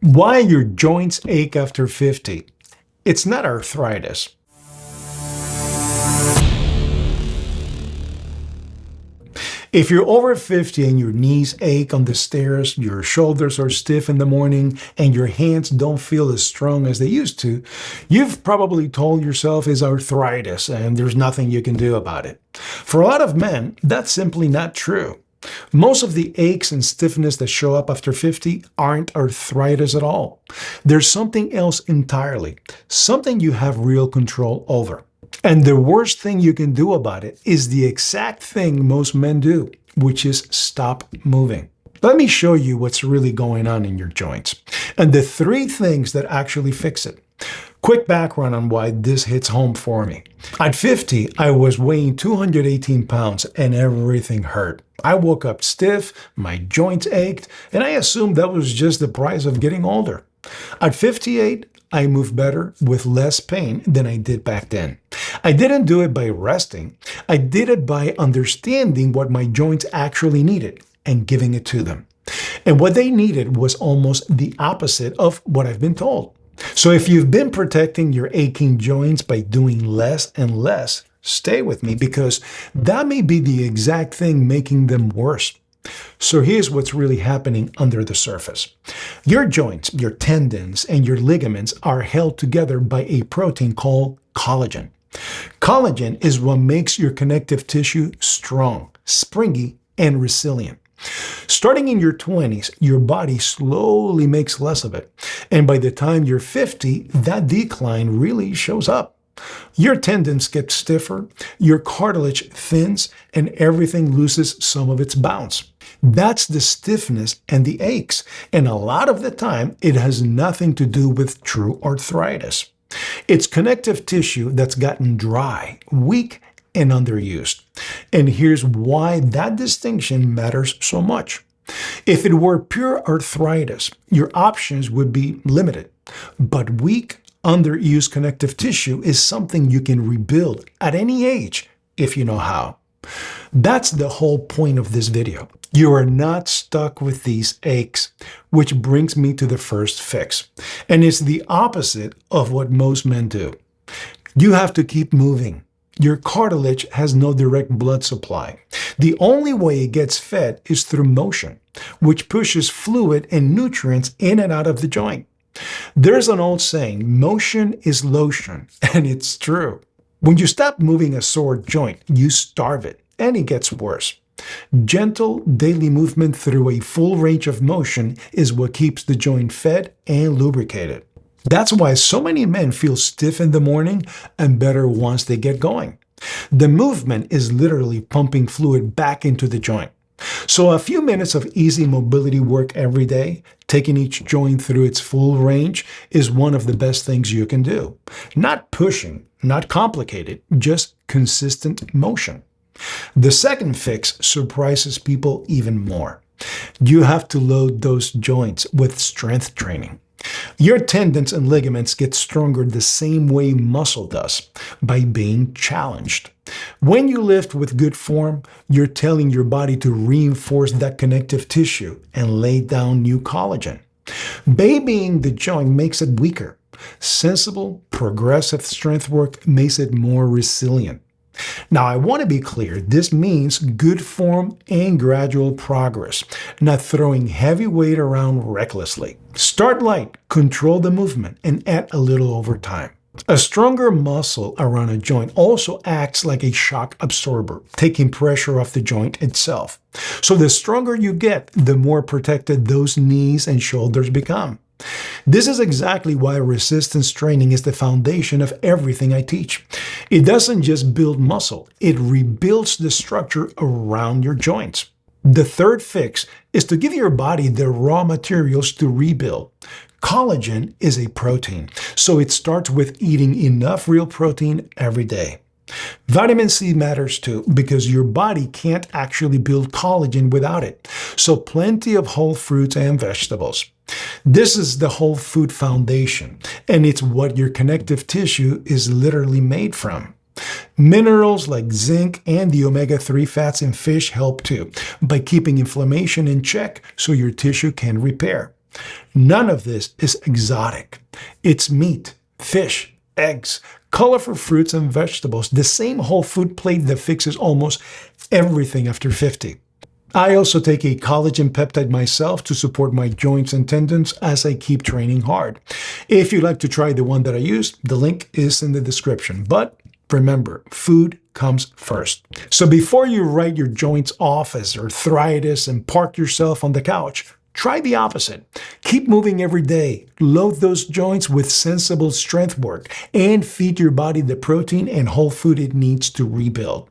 Why your joints ache after 50. It's not arthritis. If you're over 50 and your knees ache on the stairs, your shoulders are stiff in the morning, and your hands don't feel as strong as they used to, you've probably told yourself it's arthritis and there's nothing you can do about it. For a lot of men, that's simply not true. Most of the aches and stiffness that show up after 50 aren't arthritis at all. There's something else entirely, something you have real control over. And the worst thing you can do about it is the exact thing most men do, which is stop moving. Let me show you what's really going on in your joints and the 3 things that actually fix it. Quick background on why this hits home for me. At 50, I was weighing 218 pounds and everything hurt. I woke up stiff, my joints ached, and I assumed that was just the price of getting older. At 58, I moved better with less pain than I did back then. I didn't do it by resting. I did it by understanding what my joints actually needed and giving it to them. And what they needed was almost the opposite of what I've been told. So if you've been protecting your aching joints by doing less and less, stay with me because that may be the exact thing making them worse. So here's what's really happening under the surface. Your joints, your tendons, and your ligaments are held together by a protein called collagen. Collagen is what makes your connective tissue strong, springy, and resilient. Starting in your 20s, your body slowly makes less of it. And by the time you're 50, that decline really shows up. Your tendons get stiffer, your cartilage thins, and everything loses some of its bounce. That's the stiffness and the aches. And a lot of the time, it has nothing to do with true arthritis. It's connective tissue that's gotten dry, weak, and underused. And here's why that distinction matters so much. If it were pure arthritis, your options would be limited. But weak, underused connective tissue is something you can rebuild at any age if you know how. That's the whole point of this video. You are not stuck with these aches, which brings me to the first fix. And it's the opposite of what most men do. You have to keep moving. Your cartilage has no direct blood supply. The only way it gets fed is through motion, which pushes fluid and nutrients in and out of the joint. There's an old saying, motion is lotion, and it's true. When you stop moving a sore joint, you starve it, and it gets worse. Gentle daily movement through a full range of motion is what keeps the joint fed and lubricated. That's why so many men feel stiff in the morning and better once they get going. The movement is literally pumping fluid back into the joint. So a few minutes of easy mobility work every day, taking each joint through its full range, is one of the best things you can do. Not pushing, not complicated, just consistent motion. The second fix surprises people even more. You have to load those joints with strength training. Your tendons and ligaments get stronger the same way muscle does, by being challenged. When you lift with good form, you're telling your body to reinforce that connective tissue and lay down new collagen. Babying the joint makes it weaker. Sensible, progressive strength work makes it more resilient. Now, I want to be clear, this means good form and gradual progress, not throwing heavy weight around recklessly. Start light, control the movement, and add a little over time. A stronger muscle around a joint also acts like a shock absorber, taking pressure off the joint itself. So the stronger you get, the more protected those knees and shoulders become. This is exactly why resistance training is the foundation of everything I teach. It doesn't just build muscle, it rebuilds the structure around your joints. The third fix is to give your body the raw materials to rebuild. Collagen is a protein, so it starts with eating enough real protein every day. Vitamin C matters too because your body can't actually build collagen without it, so plenty of whole fruits and vegetables. This is the whole food foundation, and it's what your connective tissue is literally made from. Minerals like zinc and the omega-3 fats in fish help too, by keeping inflammation in check so your tissue can repair. None of this is exotic. It's meat, fish, eggs, colorful fruits and vegetables, the same whole food plate that fixes almost everything after 50. I also take a collagen peptide myself to support my joints and tendons as I keep training hard. If you'd like to try the one that I use, the link is in the description. But remember, food comes first. So before you write your joints off as arthritis and park yourself on the couch, try the opposite. Keep moving every day. Load those joints with sensible strength work and feed your body the protein and whole food it needs to rebuild.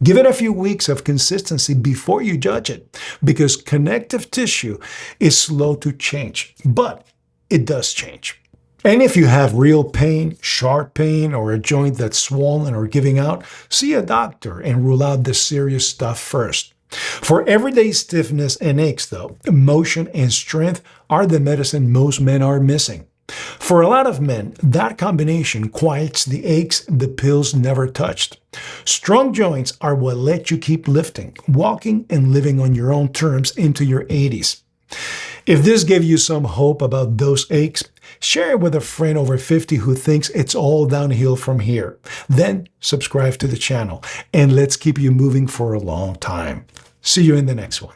Give it a few weeks of consistency before you judge it, because connective tissue is slow to change, but it does change. And if you have real pain, sharp pain, or a joint that's swollen or giving out, see a doctor and rule out the serious stuff first. For everyday stiffness and aches, though, motion and strength are the medicine most men are missing. For a lot of men, that combination quiets the aches the pills never touched. Strong joints are what let you keep lifting, walking, and living on your own terms into your 80s. If this gave you some hope about those aches, share it with a friend over 50 who thinks it's all downhill from here. Then subscribe to the channel, and let's keep you moving for a long time. See you in the next one.